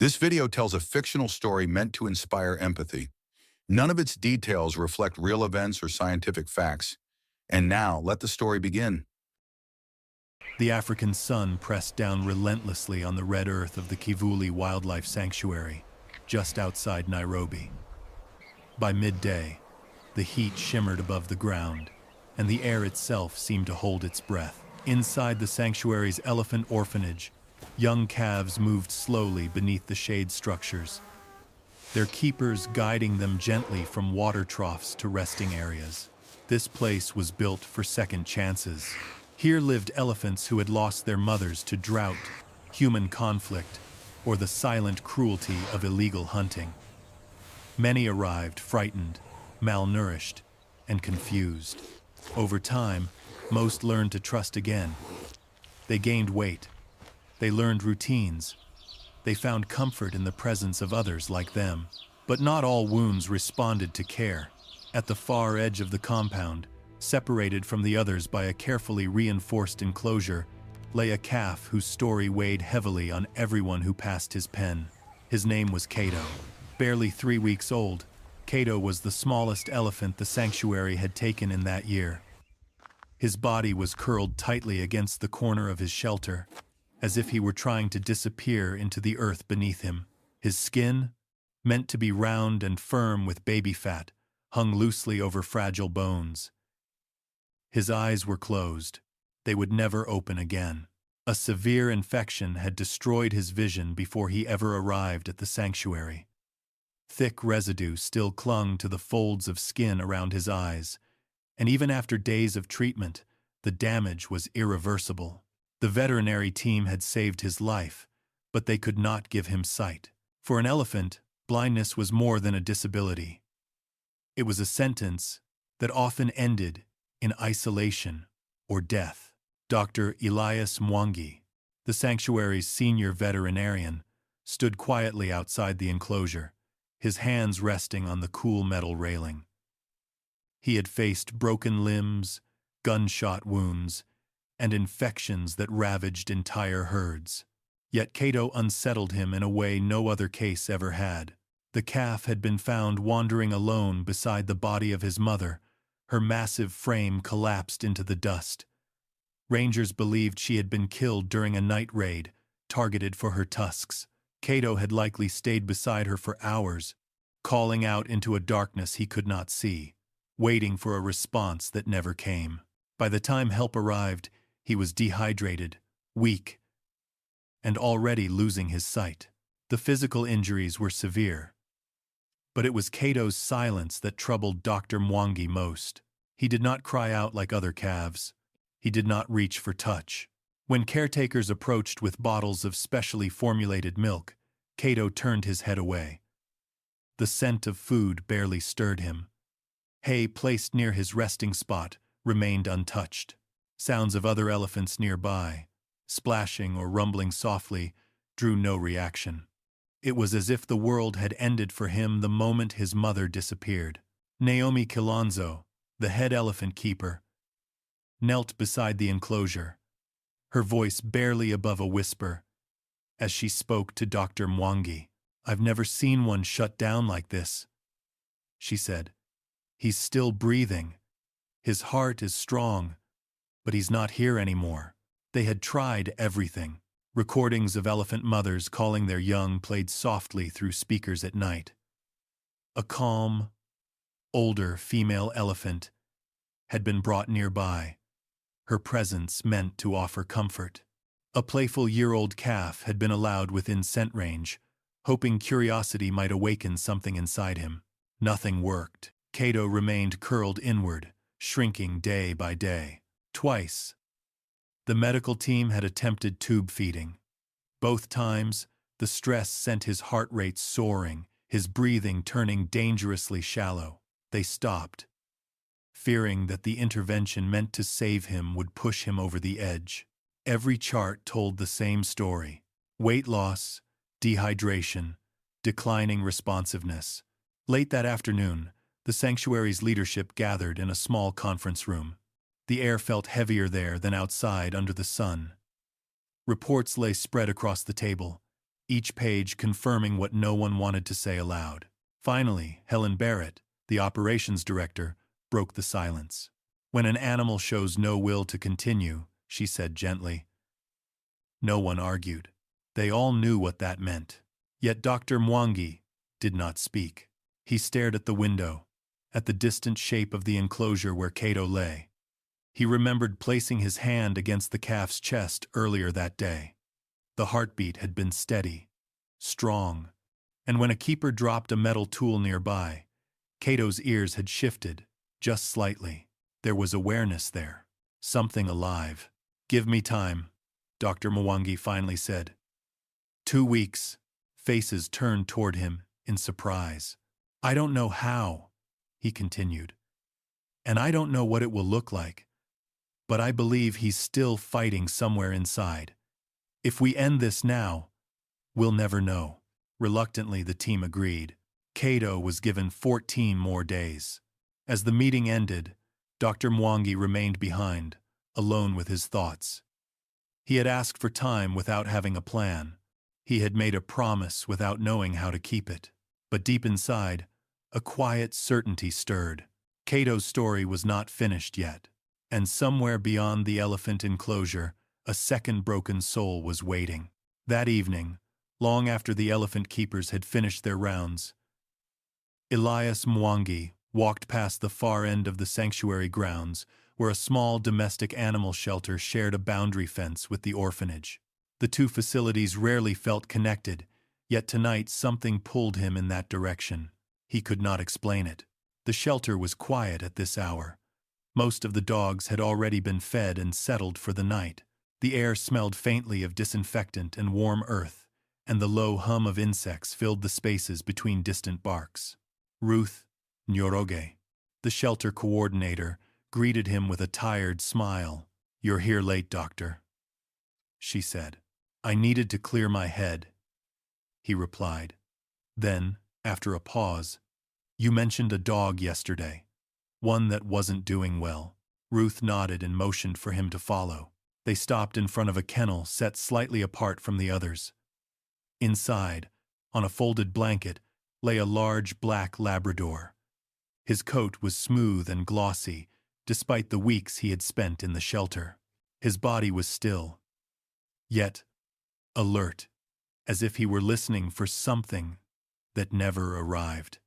This video tells a fictional story meant to inspire empathy. None of its details reflect real events or scientific facts. And now, let the story begin. The African sun pressed down relentlessly on the red earth of the Kivuli Wildlife Sanctuary, just outside Nairobi. By midday, the heat shimmered above the ground, and the air itself seemed to hold its breath. Inside the sanctuary's elephant orphanage, young calves moved slowly beneath the shade structures, their keepers guiding them gently from water troughs to resting areas. This place was built for second chances. Here lived elephants who had lost their mothers to drought, human conflict, or the silent cruelty of illegal hunting. Many arrived frightened, malnourished, and confused. Over time, most learned to trust again. They gained weight. They learned routines. They found comfort in the presence of others like them. But not all wounds responded to care. At the far edge of the compound, separated from the others by a carefully reinforced enclosure, lay a calf whose story weighed heavily on everyone who passed his pen. His name was Cato. Barely 3 weeks old, Cato was the smallest elephant the sanctuary had taken in that year. His body was curled tightly against the corner of his shelter, as if he were trying to disappear into the earth beneath him. His skin, meant to be round and firm with baby fat, hung loosely over fragile bones. His eyes were closed. They would never open again. A severe infection had destroyed his vision before he ever arrived at the sanctuary. Thick residue still clung to the folds of skin around his eyes, and even after days of treatment, the damage was irreversible. The veterinary team had saved his life, but they could not give him sight. For an elephant, blindness was more than a disability. It was a sentence that often ended in isolation or death. Dr. Elias Mwangi, the sanctuary's senior veterinarian, stood quietly outside the enclosure, his hands resting on the cool metal railing. He had faced broken limbs, gunshot wounds, and infections that ravaged entire herds. Yet Cato unsettled him in a way no other case ever had. The calf had been found wandering alone beside the body of his mother, her massive frame collapsed into the dust. Rangers believed she had been killed during a night raid, targeted for her tusks. Cato had likely stayed beside her for hours, calling out into a darkness he could not see, waiting for a response that never came. By the time help arrived, he was dehydrated, weak, and already losing his sight. The physical injuries were severe. But it was Cato's silence that troubled Dr. Mwangi most. He did not cry out like other calves. He did not reach for touch. When caretakers approached with bottles of specially formulated milk, Cato turned his head away. The scent of food barely stirred him. Hay placed near his resting spot remained untouched. Sounds of other elephants nearby, splashing or rumbling softly, drew no reaction. It was as if the world had ended for him the moment his mother disappeared. Naomi Kilonzo, the head elephant keeper, knelt beside the enclosure, her voice barely above a whisper, as she spoke to Dr. Mwangi. "I've never seen one shut down like this," she said. "He's still breathing. His heart is strong, but he's not here anymore." They had tried everything. Recordings of elephant mothers calling their young played softly through speakers at night. A calm, older female elephant had been brought nearby, her presence meant to offer comfort. A playful year-old calf had been allowed within scent range, hoping curiosity might awaken something inside him. Nothing worked. Cato remained curled inward, shrinking day by day. Twice, the medical team had attempted tube feeding. Both times, the stress sent his heart rate soaring, his breathing turning dangerously shallow. They stopped, fearing that the intervention meant to save him would push him over the edge. Every chart told the same story: weight loss, dehydration, declining responsiveness. Late that afternoon, the sanctuary's leadership gathered in a small conference room. The air felt heavier there than outside under the sun. Reports lay spread across the table, each page confirming what no one wanted to say aloud. Finally, Helen Barrett, the operations director, broke the silence. When an animal shows no will to continue, she said gently. No one argued. They all knew what that meant. Yet Dr. Mwangi did not speak. He stared at the window, at the distant shape of the enclosure where Cato lay. He remembered placing his hand against the calf's chest earlier that day. The heartbeat had been steady, strong, and when a keeper dropped a metal tool nearby, Cato's ears had shifted, just slightly. There was awareness there, something alive. Give me time, Dr. Mwangi finally said. 2 weeks. Faces turned toward him in surprise. I don't know how, he continued. And I don't know what it will look like. But I believe he's still fighting somewhere inside. If we end this now, we'll never know. Reluctantly, the team agreed. Cato was given 14 more days. As the meeting ended, Dr. Mwangi remained behind, alone with his thoughts. He had asked for time without having a plan. He had made a promise without knowing how to keep it. But deep inside, a quiet certainty stirred. Cato's story was not finished yet, and somewhere beyond the elephant enclosure, a second broken soul was waiting. That evening, long after the elephant keepers had finished their rounds, Elias Mwangi walked past the far end of the sanctuary grounds, where a small domestic animal shelter shared a boundary fence with the orphanage. The two facilities rarely felt connected, yet tonight something pulled him in that direction. He could not explain it. The shelter was quiet at this hour. Most of the dogs had already been fed and settled for the night. The air smelled faintly of disinfectant and warm earth, and the low hum of insects filled the spaces between distant barks. Ruth Nyoroge, the shelter coordinator, greeted him with a tired smile. You're here late, doctor, she said. I needed to clear my head, he replied. Then, after a pause, you mentioned a dog yesterday, one that wasn't doing well. Ruth nodded and motioned for him to follow. They stopped in front of a kennel set slightly apart from the others. Inside, on a folded blanket, lay a large black Labrador. His coat was smooth and glossy, despite the weeks he had spent in the shelter. His body was still, yet alert, as if he were listening for something that never arrived.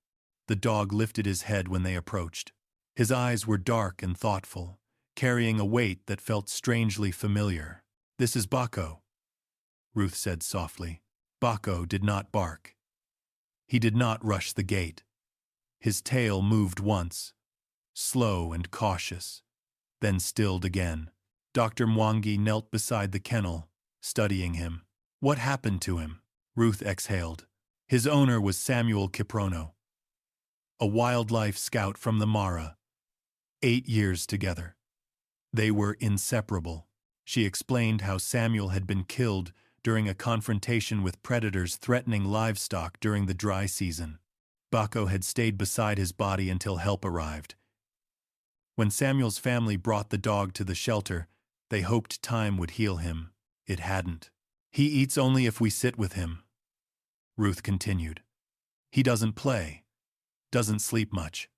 The dog lifted his head when they approached. His eyes were dark and thoughtful, carrying a weight that felt strangely familiar. This is Bako, Ruth said softly. Bako did not bark. He did not rush the gate. His tail moved once, slow and cautious, then stilled again. Dr. Mwangi knelt beside the kennel, studying him. What happened to him? Ruth exhaled. His owner was Samuel Kiprono, a wildlife scout from the Mara. 8 years together. They were inseparable. She explained how Samuel had been killed during a confrontation with predators threatening livestock during the dry season. Bako had stayed beside his body until help arrived. When Samuel's family brought the dog to the shelter, they hoped time would heal him. It hadn't. He eats only if we sit with him, Ruth continued. He doesn't play, doesn't sleep much,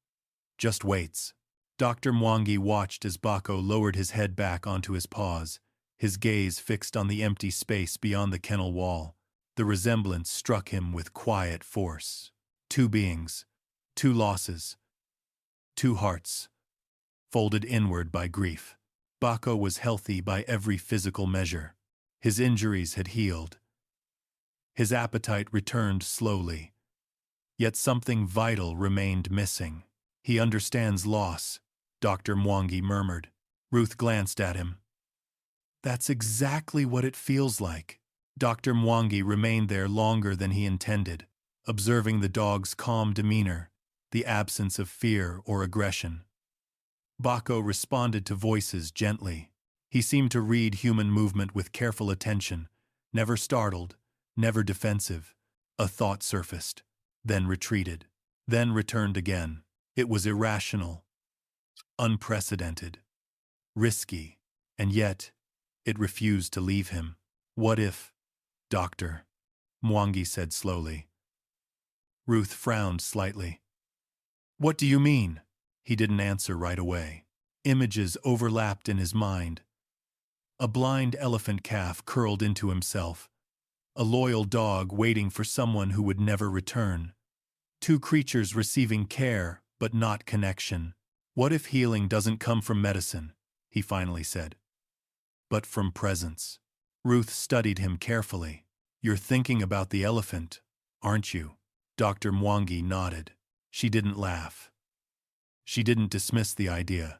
just waits. Dr. Mwangi watched as Bako lowered his head back onto his paws, his gaze fixed on the empty space beyond the kennel wall. The resemblance struck him with quiet force. 2 beings, 2 losses, 2 hearts, folded inward by grief. Bako was healthy by every physical measure. His injuries had healed. His appetite returned slowly. Yet something vital remained missing. He understands loss, Dr. Mwangi murmured. Ruth glanced at him. That's exactly what it feels like. Dr. Mwangi remained there longer than he intended, observing the dog's calm demeanor, the absence of fear or aggression. Bako responded to voices gently. He seemed to read human movement with careful attention, never startled, never defensive. A thought surfaced, then retreated, then returned again. It was irrational, unprecedented, risky, and yet it refused to leave him. What if, Doctor Mwangi said slowly. Ruth frowned slightly. What do you mean? He didn't answer right away. Images overlapped in his mind. A blind elephant calf curled into himself. A loyal dog waiting for someone who would never return. Two creatures receiving care, but not connection. What if healing doesn't come from medicine? He finally said. But from presence. Ruth studied him carefully. You're thinking about the elephant, aren't you? Dr. Mwangi nodded. She didn't laugh. She didn't dismiss the idea.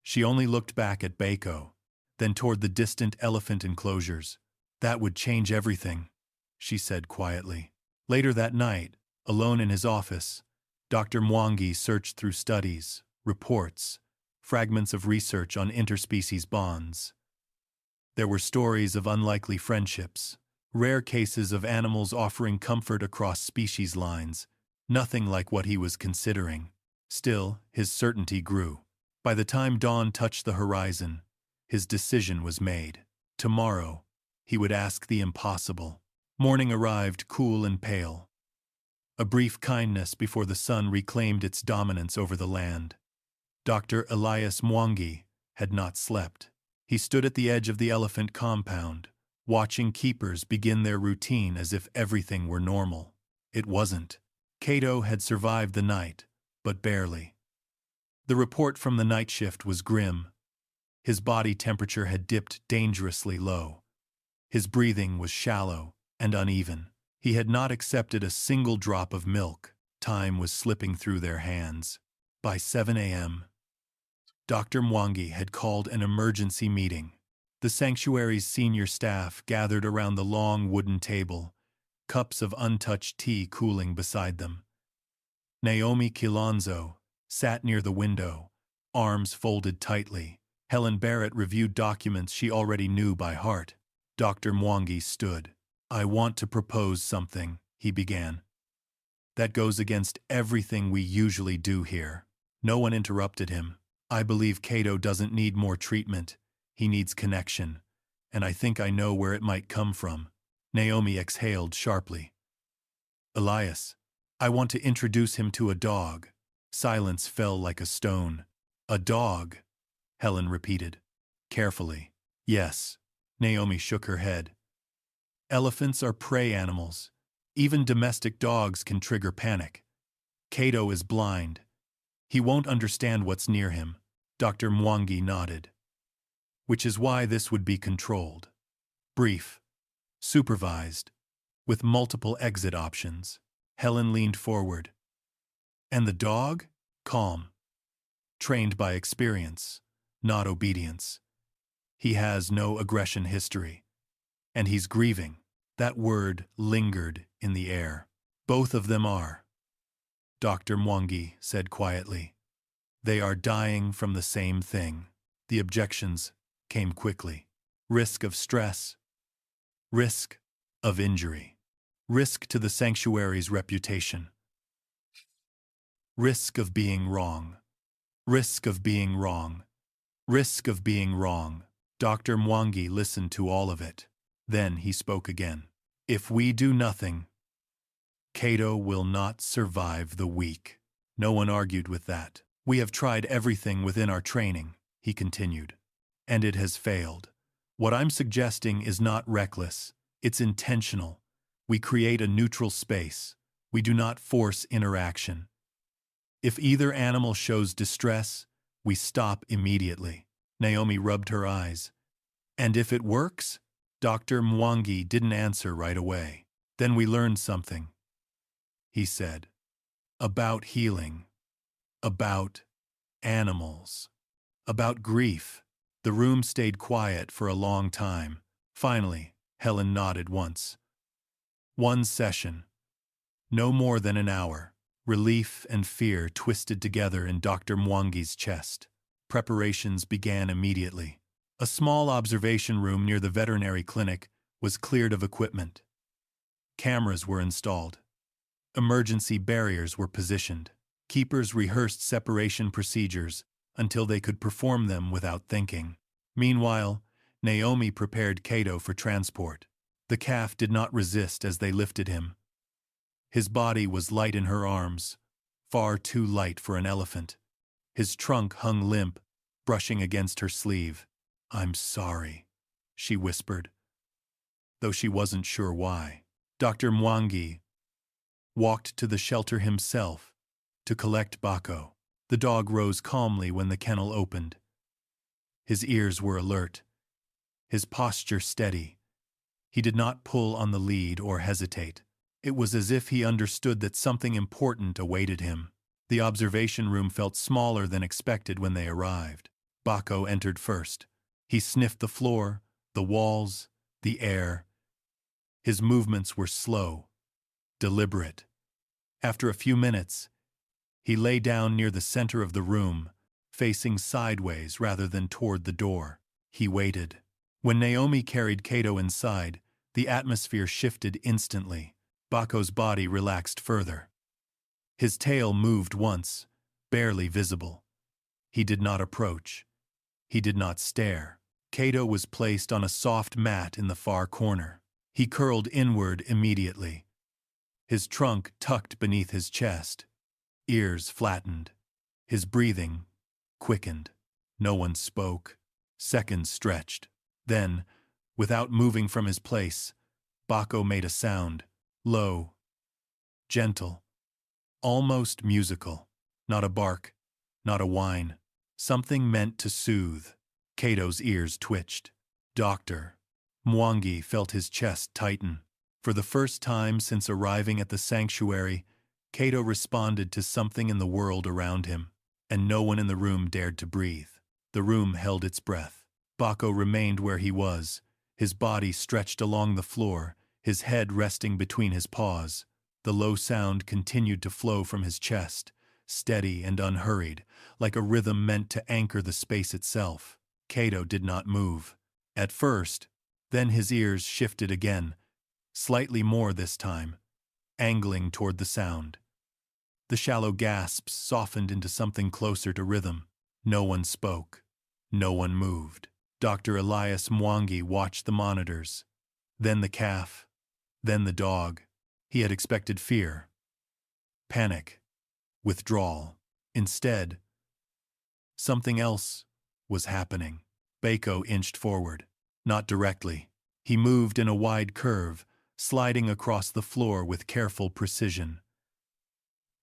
She only looked back at Bako, then toward the distant elephant enclosures. That would change everything, she said quietly. Later that night, alone in his office, Dr. Mwangi searched through studies, reports, fragments of research on interspecies bonds. There were stories of unlikely friendships, rare cases of animals offering comfort across species lines, nothing like what he was considering. Still, his certainty grew. By the time dawn touched the horizon, his decision was made. Tomorrow, he would ask the impossible. Morning arrived cool and pale. A brief kindness before the sun reclaimed its dominance over the land. Dr. Elias Mwangi had not slept. He stood at the edge of the elephant compound, watching keepers begin their routine as if everything were normal. It wasn't. Cato had survived the night, but barely. The report from the night shift was grim. His body temperature had dipped dangerously low. His breathing was shallow and uneven. He had not accepted a single drop of milk. Time was slipping through their hands. By 7 a.m., Dr. Mwangi had called an emergency meeting. The sanctuary's senior staff gathered around the long wooden table, cups of untouched tea cooling beside them. Naomi Kilonzo sat near the window, arms folded tightly. Helen Barrett reviewed documents she already knew by heart. Dr. Mwangi stood. I want to propose something, he began. That goes against everything we usually do here. No one interrupted him. I believe Cato doesn't need more treatment. He needs connection. And I think I know where it might come from. Naomi exhaled sharply. Elias, I want to introduce him to a dog. Silence fell like a stone. A dog, Helen repeated. Carefully. Yes. Naomi shook her head. Elephants are prey animals. Even domestic dogs can trigger panic. Cato is blind. He won't understand what's near him. Dr. Mwangi nodded. Which is why this would be controlled. Brief. Supervised. With multiple exit options. Helen leaned forward. And the dog? Calm. Trained by experience, not obedience. He has no aggression history. And he's grieving. That word lingered in the air. Both of them are. Dr. Mwangi said quietly. They are dying from the same thing. The objections came quickly. Risk of stress. Risk of injury. Risk to the sanctuary's reputation. Risk of being wrong. Risk of being wrong. Risk of being wrong. Dr. Mwangi listened to all of it. Then he spoke again. If we do nothing, Cato will not survive the week. No one argued with that. We have tried everything within our training, he continued, and it has failed. What I'm suggesting is not reckless, it's intentional. We create a neutral space. We do not force interaction. If either animal shows distress, we stop immediately. Naomi rubbed her eyes. And if it works? Dr. Mwangi didn't answer right away. Then we learned something, he said. About healing. About animals. About grief. The room stayed quiet for a long time. Finally, Helen nodded once. One session. No more than an hour. Relief and fear twisted together in Dr. Mwangi's chest. Preparations began immediately. A small observation room near the veterinary clinic was cleared of equipment. Cameras were installed. Emergency barriers were positioned. Keepers rehearsed separation procedures until they could perform them without thinking. Meanwhile, Naomi prepared Cato for transport. The calf did not resist as they lifted him. His body was light in her arms, far too light for an elephant. His trunk hung limp, brushing against her sleeve. "I'm sorry," she whispered, though she wasn't sure why. Dr. Mwangi walked to the shelter himself to collect Bako. The dog rose calmly when the kennel opened. His ears were alert, his posture steady. He did not pull on the lead or hesitate. It was as if he understood that something important awaited him. The observation room felt smaller than expected when they arrived. Bako entered first. He sniffed the floor, the walls, the air. His movements were slow, deliberate. After a few minutes, he lay down near the center of the room, facing sideways rather than toward the door. He waited. When Naomi carried Kato inside, the atmosphere shifted instantly. Bako's body relaxed further. His tail moved once, barely visible. He did not approach. He did not stare. Kato was placed on a soft mat in the far corner. He curled inward immediately. His trunk tucked beneath his chest. Ears flattened. His breathing quickened. No one spoke. Seconds stretched. Then, without moving from his place, Bako made a sound. Low, gentle, almost musical. Not a bark, not a whine. Something meant to soothe. Kato's ears twitched. Dr. Mwangi felt his chest tighten. For the first time since arriving at the sanctuary, Kato responded to something in the world around him, and no one in the room dared to breathe. The room held its breath. Bako remained where he was, his body stretched along the floor, his head resting between his paws. The low sound continued to flow from his chest, steady and unhurried, like a rhythm meant to anchor the space itself. Kato did not move. At first, then his ears shifted again, slightly more this time, angling toward the sound. The shallow gasps softened into something closer to rhythm. No one spoke. No one moved. Dr. Elias Mwangi watched the monitors, then the calf, then the dog. He had expected fear, panic, withdrawal. Instead, something else was happening. Bako inched forward. Not directly. He moved in a wide curve, sliding across the floor with careful precision.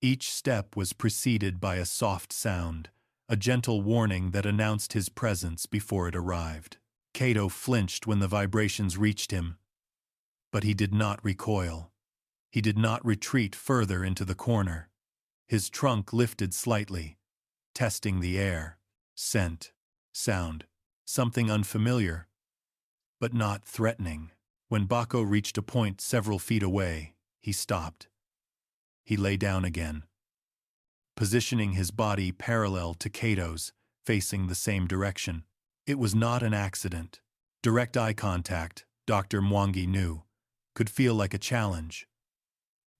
Each step was preceded by a soft sound, a gentle warning that announced his presence before it arrived. Kato flinched when the vibrations reached him, but he did not recoil. He did not retreat further into the corner. His trunk lifted slightly, testing the air. Scent, sound, something unfamiliar, but not threatening. When Bako reached a point several feet away, he stopped. He lay down again, positioning his body parallel to Kato's, facing the same direction. It was not an accident. Direct eye contact, Dr. Mwangi knew, could feel like a challenge.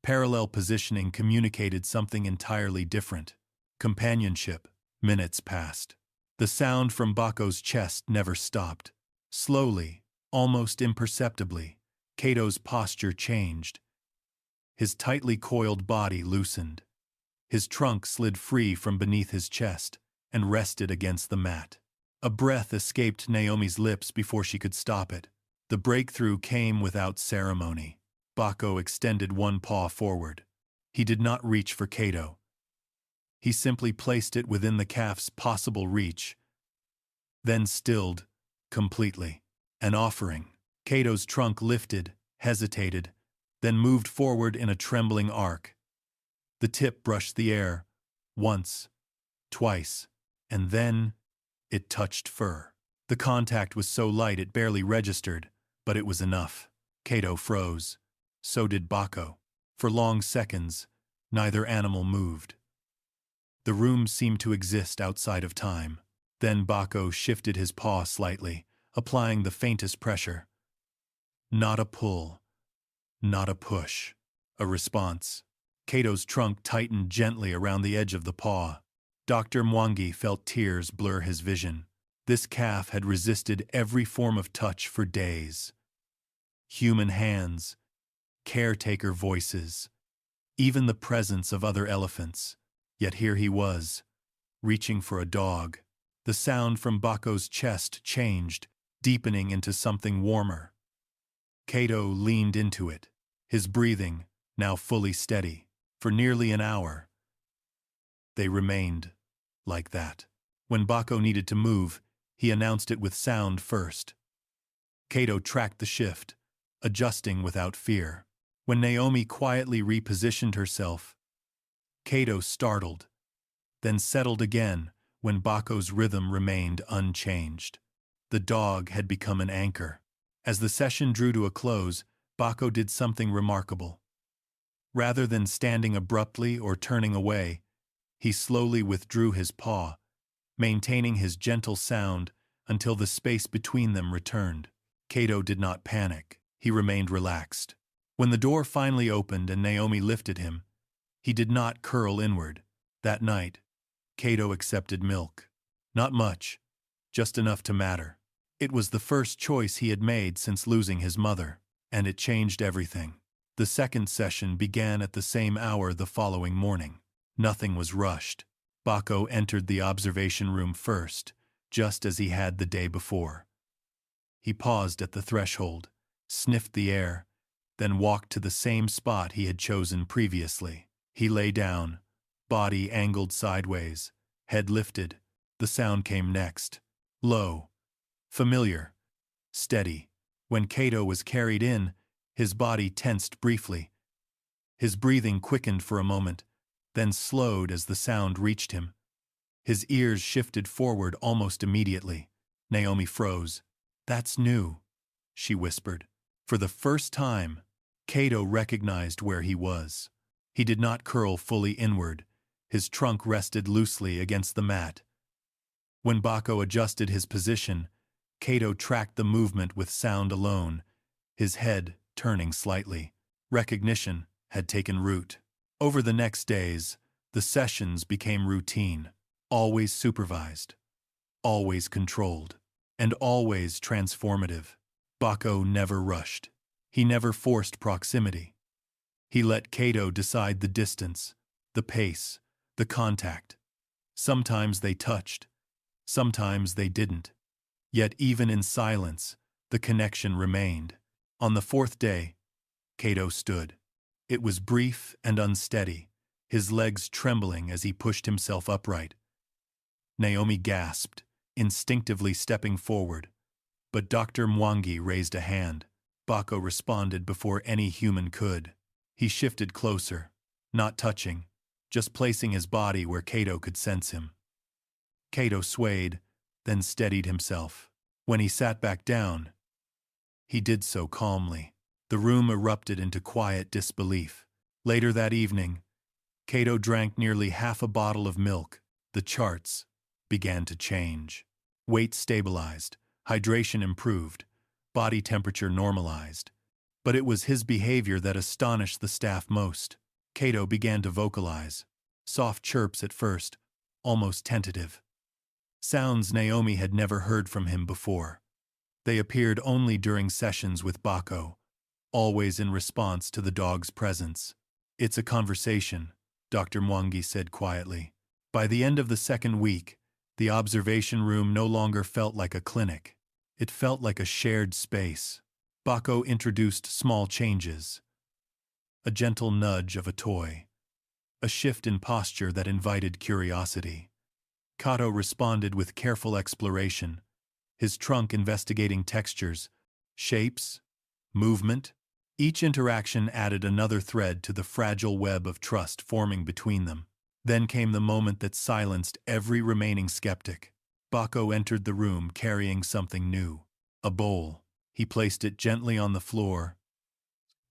Parallel positioning communicated something entirely different. Companionship. Minutes passed. The sound from Bako's chest never stopped. Slowly, almost imperceptibly, Kato's posture changed. His tightly coiled body loosened. His trunk slid free from beneath his chest and rested against the mat. A breath escaped Naomi's lips before she could stop it. The breakthrough came without ceremony. Bako extended one paw forward. He did not reach for Kato. He simply placed it within the calf's possible reach, then stilled completely. An offering. Kato's trunk lifted, hesitated, then moved forward in a trembling arc. The tip brushed the air, once, twice, and then it touched fur. The contact was so light it barely registered, but it was enough. Kato froze. So did Bako. For long seconds, neither animal moved. The room seemed to exist outside of time. Then Bako shifted his paw slightly, applying the faintest pressure. Not a pull, not a push. A response. Kato's trunk tightened gently around the edge of the paw. Dr. Mwangi felt tears blur his vision. This calf had resisted every form of touch for days. human hands, caretaker voices, even the presence of other elephants. Yet here he was, reaching for a dog. The sound from Bako's chest changed, deepening into something warmer. Cato leaned into it, his breathing now fully steady. For nearly an hour, they remained like that. When Bako needed to move, he announced it with sound first. Cato tracked the shift, adjusting without fear. When Naomi quietly repositioned herself, Cato startled, then settled again when Bako's rhythm remained unchanged. The dog had become an anchor. As the session drew to a close, Bako did something remarkable. Rather than standing abruptly or turning away, he slowly withdrew his paw, maintaining his gentle sound until the space between them returned. Cato did not panic. He remained relaxed. When the door finally opened and Naomi lifted him, he did not curl inward. That night, Cato accepted milk. Not much, just enough to matter. It was the first choice he had made since losing his mother, and it changed everything. The second session began at the same hour the following morning. Nothing was rushed. Bako entered the observation room first, just as he had the day before. He paused at the threshold, sniffed the air, then walked to the same spot he had chosen previously. He lay down, body angled sideways, head lifted. The sound came next. Low, familiar, steady. When Cato was carried in, his body tensed briefly. His breathing quickened for a moment, then slowed as the sound reached him. His ears shifted forward almost immediately. Naomi froze. "That's new," she whispered. For the first time, Cato recognized where he was. He did not curl fully inward. His trunk rested loosely against the mat. When Bako adjusted his position, Cato tracked the movement with sound alone, his head turning slightly. Recognition had taken root. Over the next days, the sessions became routine, always supervised, always controlled, and always transformative. Bako never rushed. He never forced proximity. He let Cato decide the distance, the pace, the contact. Sometimes they touched, sometimes they didn't. Yet even in silence, the connection remained. On the fourth day, Cato stood. It was brief and unsteady, his legs trembling as he pushed himself upright. Naomi gasped, instinctively stepping forward, but Dr. Mwangi raised a hand. Bako responded before any human could. He shifted closer, not touching, just placing his body where Cato could sense him. Cato swayed, then steadied himself. When he sat back down, he did so calmly. The room erupted into quiet disbelief. Later that evening, Cato drank nearly half a bottle of milk. The charts began to change. Weight stabilized, hydration improved, body temperature normalized. But it was his behavior that astonished the staff most. Cato began to vocalize. Soft chirps at first, almost tentative. Sounds Naomi had never heard from him before. They appeared only during sessions with Bako, always in response to the dog's presence. "It's a conversation," Dr. Mwangi said quietly. By the end of the second week, the observation room no longer felt like a clinic. It felt like a shared space. Bako introduced small changes. A gentle nudge of a toy. A shift in posture that invited curiosity. Cato responded with careful exploration, his trunk investigating textures, shapes, movement. Each interaction added another thread to the fragile web of trust forming between them. Then came the moment that silenced every remaining skeptic. Bako entered the room carrying something new. A bowl. He placed it gently on the floor,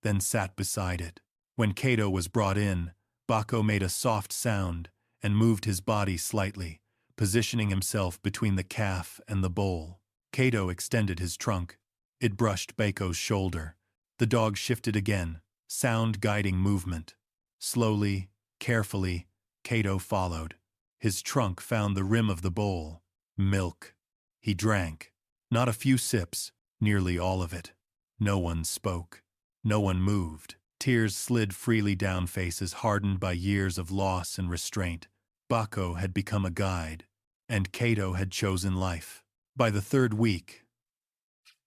then sat beside it. When Cato was brought in, Bako made a soft sound and moved his body slightly, positioning himself between the calf and the bowl. Cato extended his trunk. It brushed Bako's shoulder. The dog shifted again, sound guiding movement. Slowly, carefully, Cato followed. His trunk found the rim of the bowl. Milk. He drank. Not a few sips, nearly all of it. No one spoke. No one moved. Tears slid freely down faces hardened by years of loss and restraint. Bako had become a guide, and Kato had chosen life. By the third week,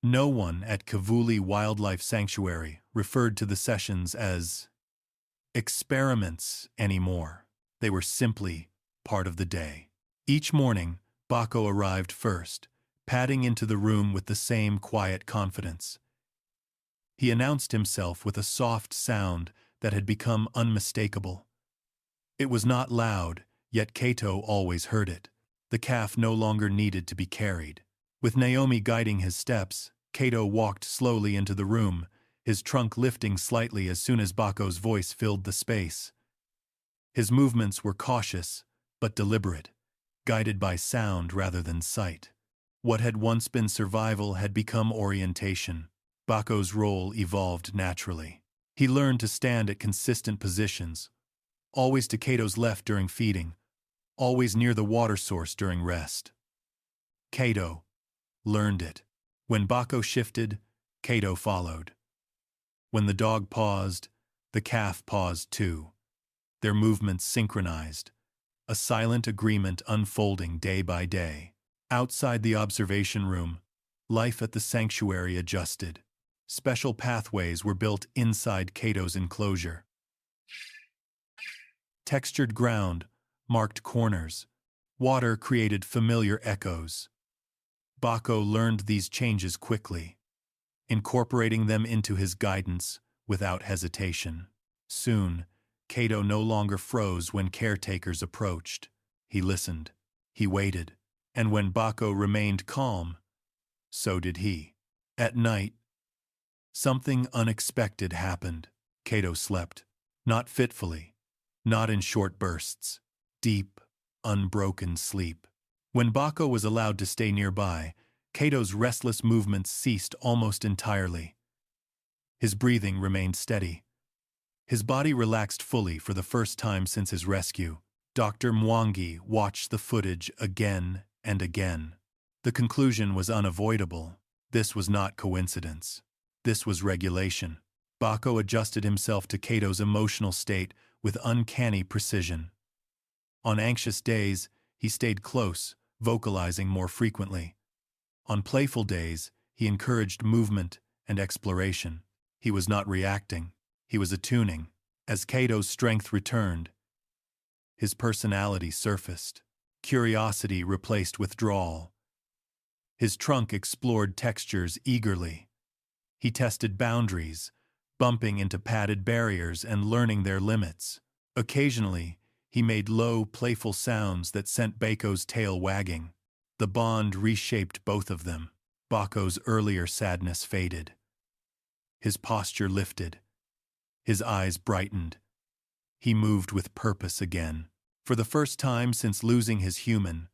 no one at Kivuli Wildlife Sanctuary referred to the sessions as experiments anymore. They were simply part of the day. Each morning, Bako arrived first, padding into the room with the same quiet confidence. He announced himself with a soft sound that had become unmistakable. It was not loud, yet Kato always heard it. The calf no longer needed to be carried. With Naomi guiding his steps, Kato walked slowly into the room, his trunk lifting slightly as soon as Bako's voice filled the space. His movements were cautious, but deliberate, guided by sound rather than sight. What had once been survival had become orientation. Bako's role evolved naturally. He learned to stand at consistent positions, always to Kato's left during feeding, always near the water source during rest. Kato learned it. When Bako shifted, Kato followed. When the dog paused, the calf paused too. Their movements synchronized, a silent agreement unfolding day by day. Outside the observation room, life at the sanctuary adjusted. Special pathways were built inside Kato's enclosure. Textured ground marked corners. Water created familiar echoes. Bako learned these changes quickly, incorporating them into his guidance without hesitation. Soon, Kato no longer froze when caretakers approached. He listened. He waited. And when Bako remained calm, so did he. At night, something unexpected happened. Kato slept. Not fitfully, not in short bursts. Deep, unbroken sleep. When Bako was allowed to stay nearby, Kato's restless movements ceased almost entirely. His breathing remained steady. His body relaxed fully for the first time since his rescue. Dr. Mwangi watched the footage again and again. The conclusion was unavoidable. This was not coincidence. This was regulation. Bako adjusted himself to Kato's emotional state with uncanny precision. On anxious days, he stayed close, vocalizing more frequently. On playful days, he encouraged movement and exploration. He was not reacting. He was attuning. As Kato's strength returned, his personality surfaced. Curiosity replaced withdrawal. His trunk explored textures eagerly. He tested boundaries, bumping into padded barriers and learning their limits. Occasionally, he made low, playful sounds that sent Bako's tail wagging. The bond reshaped both of them. Bako's earlier sadness faded. His posture lifted. His eyes brightened. He moved with purpose again. For the first time since losing his human,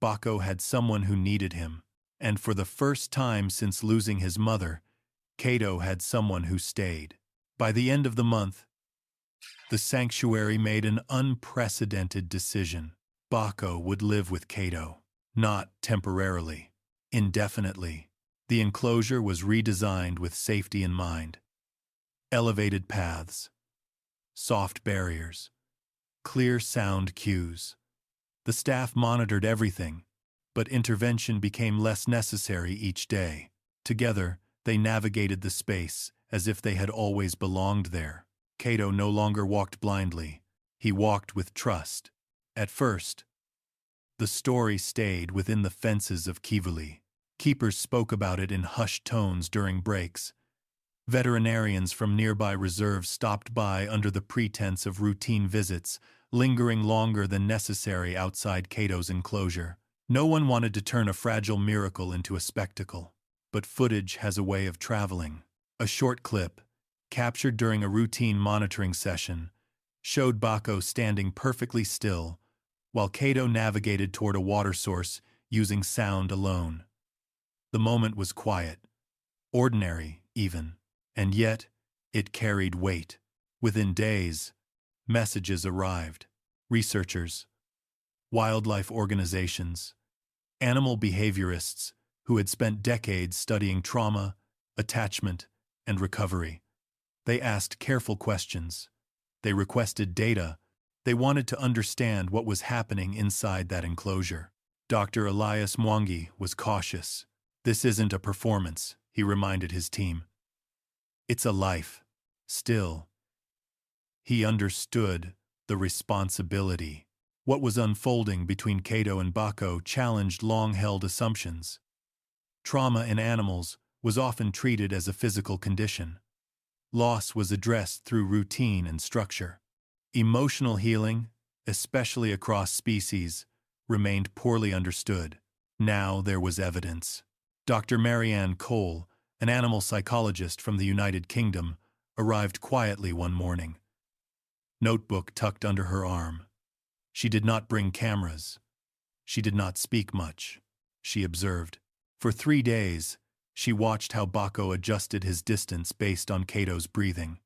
Bako had someone who needed him. And for the first time since losing his mother, Kato had someone who stayed. By the end of the month, the sanctuary made an unprecedented decision. Bako would live with Kato, not temporarily, indefinitely. The enclosure was redesigned with safety in mind. Elevated paths, soft barriers, clear sound cues. The staff monitored everything, but intervention became less necessary each day. Together, they navigated the space as if they had always belonged there. Kato no longer walked blindly. He walked with trust. At first, the story stayed within the fences of Kivuli. Keepers spoke about it in hushed tones during breaks. Veterinarians from nearby reserves stopped by under the pretense of routine visits, lingering longer than necessary outside Kato's enclosure. No one wanted to turn a fragile miracle into a spectacle. But footage has a way of traveling. A short clip, captured during a routine monitoring session, showed Bako standing perfectly still, while Kato navigated toward a water source using sound alone. The moment was quiet, ordinary even, and yet it carried weight. Within days, messages arrived. Researchers, wildlife organizations, animal behaviorists who had spent decades studying trauma, attachment, and recovery. They asked careful questions. They requested data. They wanted to understand what was happening inside that enclosure. Dr. Elias Mwangi was cautious. "This isn't a performance," he reminded his team. "It's a life." Still, he understood the responsibility. What was unfolding between Cato and Bako challenged long-held assumptions. Trauma in animals was often treated as a physical condition. Loss was addressed through routine and structure. Emotional healing, especially across species, remained poorly understood. Now there was evidence. Dr. Marianne Cole, an animal psychologist from the United Kingdom, arrived quietly one morning. Notebook tucked under her arm. She did not bring cameras. She did not speak much. She observed. For 3 days, she watched how Bako adjusted his distance based on Cato's breathing.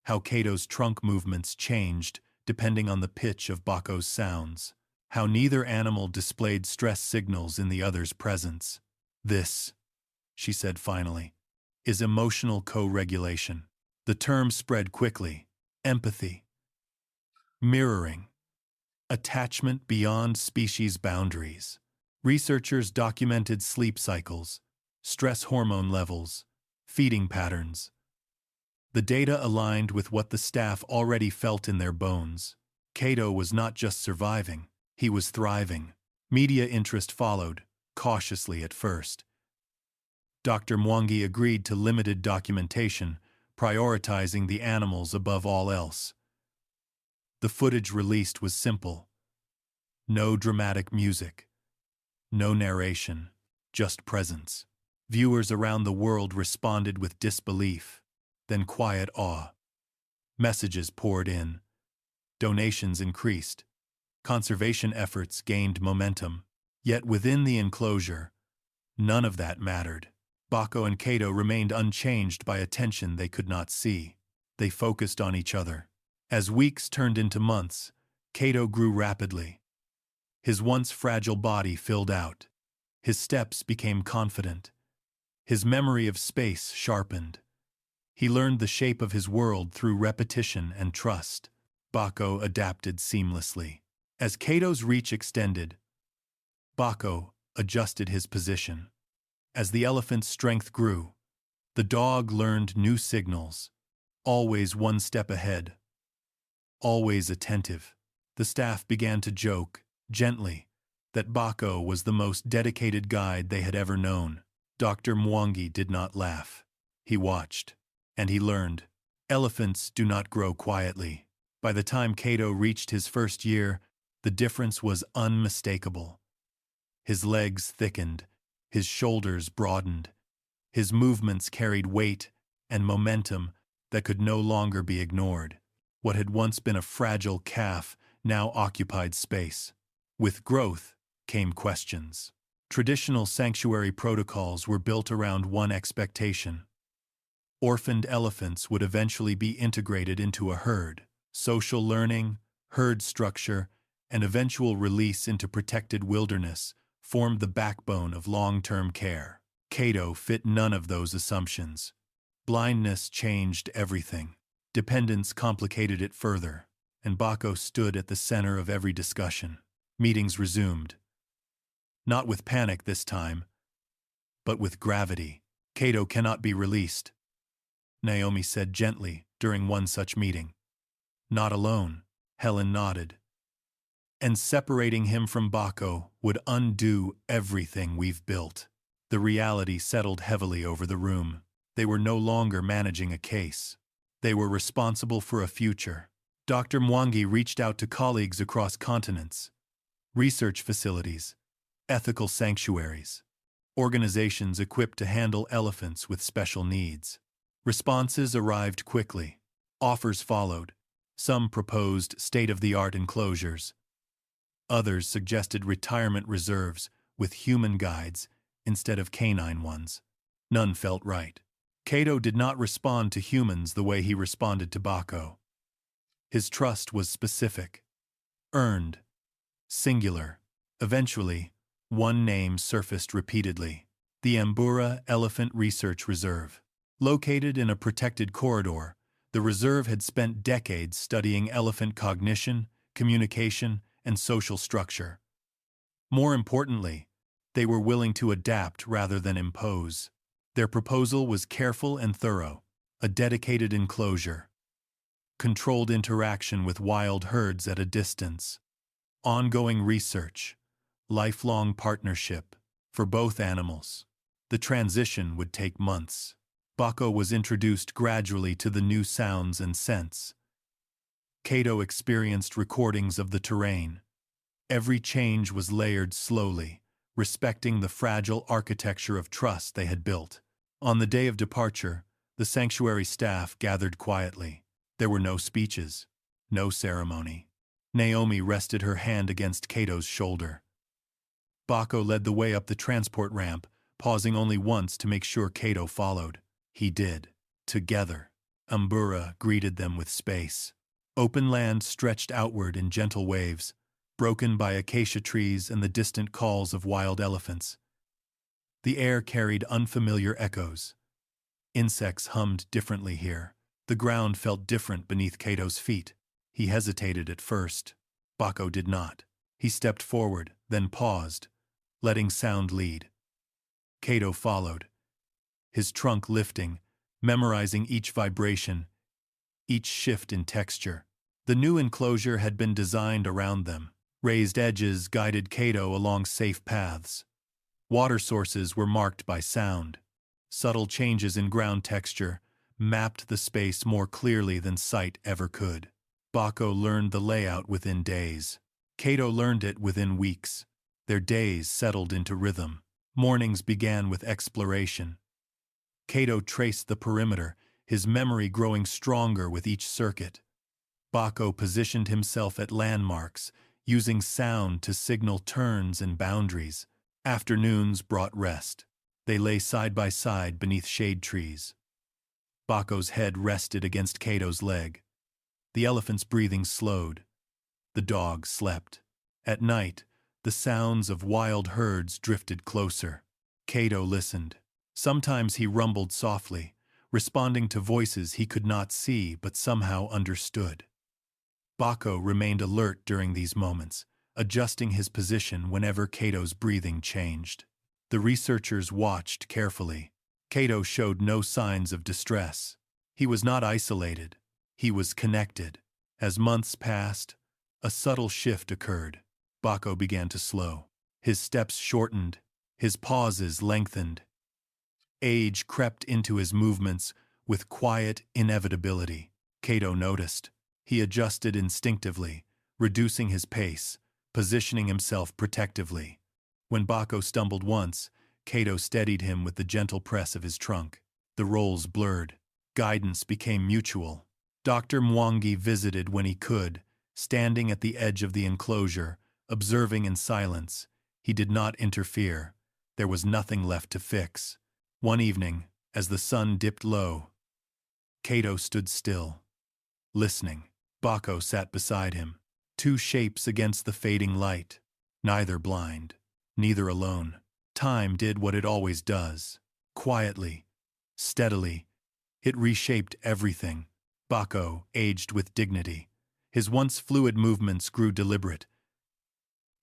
How Cato's trunk movements changed depending on the pitch of Bako's sounds. How neither animal displayed stress signals in the other's presence. "This," she said finally, "is emotional co-regulation." The term spread quickly. Empathy. Mirroring. Attachment beyond species boundaries. Researchers documented sleep cycles, stress hormone levels, feeding patterns. The data aligned with what the staff already felt in their bones. Cato was not just surviving, he was thriving. Media interest followed, cautiously at first. Dr. Mwangi agreed to limited documentation, prioritizing the animals above all else. The footage released was simple. No dramatic music. No narration, just presence. Viewers around the world responded with disbelief, then quiet awe. Messages poured in. Donations increased. Conservation efforts gained momentum. Yet within the enclosure, none of that mattered. Bako and Cato remained unchanged by a tension they could not see. They focused on each other. As weeks turned into months, Cato grew rapidly. His once fragile body filled out. His steps became confident. His memory of space sharpened. He learned the shape of his world through repetition and trust. Bako adapted seamlessly. As Cato's reach extended, Bako adjusted his position. As the elephant's strength grew, the dog learned new signals, always one step ahead, always attentive. The staff began to joke, gently, that Bako was the most dedicated guide they had ever known. Dr. Mwangi did not laugh. He watched, and he learned. Elephants do not grow quietly. By the time Cato reached his first year, the difference was unmistakable. His legs thickened, his shoulders broadened, his movements carried weight and momentum that could no longer be ignored. What had once been a fragile calf now occupied space. With growth came questions. Traditional sanctuary protocols were built around one expectation. Orphaned elephants would eventually be integrated into a herd. Social learning, herd structure, and eventual release into protected wilderness formed the backbone of long-term care. Cato fit none of those assumptions. Blindness changed everything. Dependence complicated it further, and Bako stood at the center of every discussion. Meetings resumed. Not with panic this time, but with gravity. Cato cannot be released, Naomi said gently during one such meeting. Not alone, Helen nodded. And separating him from Bako would undo everything we've built. The reality settled heavily over the room. They were no longer managing a case. They were responsible for a future. Dr. Mwangi reached out to colleagues across continents, research facilities, ethical sanctuaries, organizations equipped to handle elephants with special needs. Responses arrived quickly. Offers followed. Some proposed state-of-the-art enclosures. Others suggested retirement reserves with human guides instead of canine ones. None felt right. Cato did not respond to humans the way he responded to Bako. His trust was specific, earned, singular. Eventually, one name surfaced repeatedly: the Ambura Elephant Research Reserve. Located in a protected corridor, the reserve had spent decades studying elephant cognition, communication, and social structure. More importantly, they were willing to adapt rather than impose. Their proposal was careful and thorough: a dedicated enclosure, controlled interaction with wild herds at a distance, ongoing research, lifelong partnership for both animals. The transition would take months. Baco was introduced gradually to the new sounds and scents. Cato experienced recordings of the terrain. Every change was layered slowly, respecting the fragile architecture of trust they had built. On the day of departure, the sanctuary staff gathered quietly. There were no speeches, no ceremony. Naomi rested her hand against Cato's shoulder. Baco led the way up the transport ramp, pausing only once to make sure Cato followed. He did. Together, Umbura greeted them with space. Open land stretched outward in gentle waves, broken by acacia trees and the distant calls of wild elephants. The air carried unfamiliar echoes. Insects hummed differently here. The ground felt different beneath Cato's feet. He hesitated at first. Baco did not. He stepped forward, then paused, letting sound lead. Cato followed, his trunk lifting, memorizing each vibration, each shift in texture. The new enclosure had been designed around them. Raised edges guided Cato along safe paths. Water sources were marked by sound. Subtle changes in ground texture mapped the space more clearly than sight ever could. Baco learned the layout within days. Cato learned it within weeks. Their days settled into rhythm. Mornings began with exploration. Cato traced the perimeter, his memory growing stronger with each circuit. Baco positioned himself at landmarks, using sound to signal turns and boundaries. Afternoons brought rest. They lay side by side beneath shade trees. Baco's head rested against Cato's leg. The elephant's breathing slowed. The dog slept. At night, the sounds of wild herds drifted closer. Cato listened. Sometimes he rumbled softly, responding to voices he could not see but somehow understood. Baco remained alert during these moments, adjusting his position whenever Cato's breathing changed. The researchers watched carefully. Cato showed no signs of distress. He was not isolated. He was connected. As months passed, a subtle shift occurred. Baco began to slow. His steps shortened. His pauses lengthened. Age crept into his movements with quiet inevitability. Cato noticed. He adjusted instinctively, reducing his pace, positioning himself protectively. When Baco stumbled once, Cato steadied him with the gentle press of his trunk. The roles blurred. Guidance became mutual. Dr. Mwangi visited when he could, standing at the edge of the enclosure, observing in silence. He did not interfere. There was nothing left to fix. One evening, as the sun dipped low, Cato stood still, listening. Baco sat beside him. Two shapes against the fading light. Neither blind, neither alone. Time did what it always does. Quietly, steadily, it reshaped everything. Baco aged with dignity. His once fluid movements grew deliberate.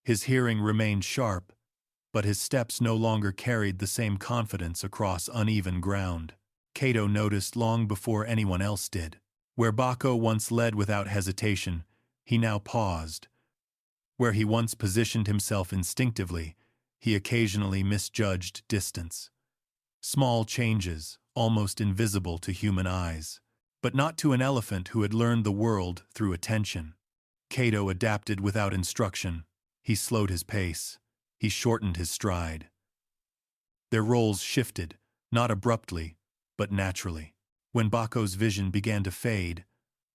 His hearing remained sharp, but his steps no longer carried the same confidence across uneven ground. Cato noticed long before anyone else did. Where Baco once led without hesitation, he now paused. Where he once positioned himself instinctively, he occasionally misjudged distance. Small changes, almost invisible to human eyes, but not to an elephant who had learned the world through attention. Cato adapted without instruction. He slowed his pace. He shortened his stride. Their roles shifted, not abruptly, but naturally. When Baco's vision began to fade,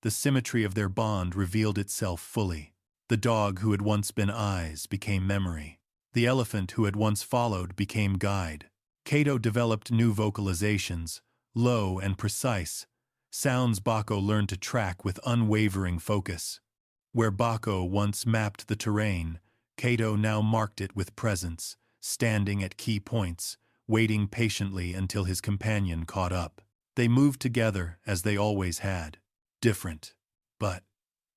the symmetry of their bond revealed itself fully. The dog who had once been eyes became memory. The elephant who had once followed became guide. Cato developed new vocalizations, low and precise, sounds Baco learned to track with unwavering focus. Where Baco once mapped the terrain, Cato now marked it with presence, standing at key points, waiting patiently until his companion caught up. They moved together as they always had, different, but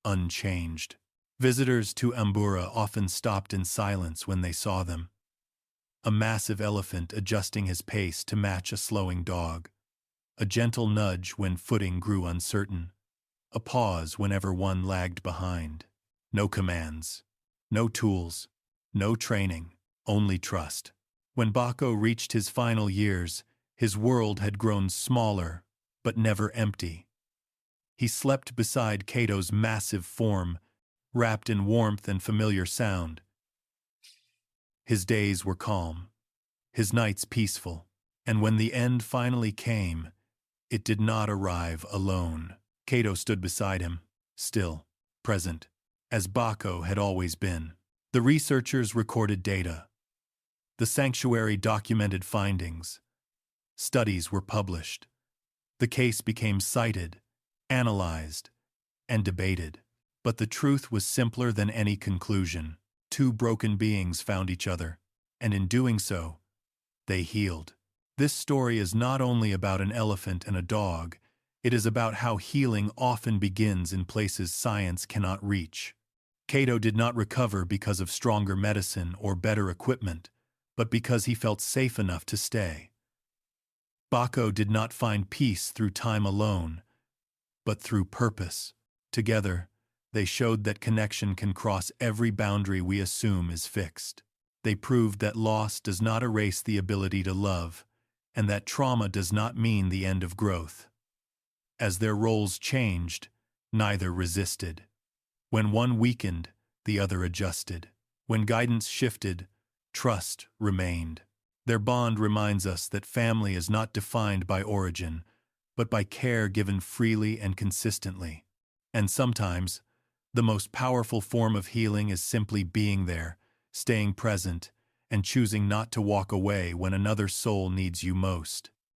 unchanged. Visitors to Ambura often stopped in silence when they saw them. A massive elephant adjusting his pace to match a slowing dog. A gentle nudge when footing grew uncertain. A pause whenever one lagged behind. No commands. No tools. No training. Only trust. When Baco reached his final years, his world had grown smaller, but never empty. He slept beside Cato's massive form, wrapped in warmth and familiar sound. His days were calm, his nights peaceful, and when the end finally came, it did not arrive alone. Cato stood beside him, still, present, as Baco had always been. The researchers recorded data. The sanctuary documented findings. Studies were published. The case became cited, analyzed, and debated. But the truth was simpler than any conclusion. Two broken beings found each other, and in doing so, they healed. This story is not only about an elephant and a dog, it is about how healing often begins in places science cannot reach. Cato did not recover because of stronger medicine or better equipment, but because he felt safe enough to stay. Baco did not find peace through time alone, but through purpose. Together, they showed that connection can cross every boundary we assume is fixed. They proved that loss does not erase the ability to love, and that trauma does not mean the end of growth. As their roles changed, neither resisted. When one weakened, the other adjusted. When guidance shifted, trust remained. Their bond reminds us that family is not defined by origin, but by care given freely and consistently. And sometimes, the most powerful form of healing is simply being there, staying present, and choosing not to walk away when another soul needs you most.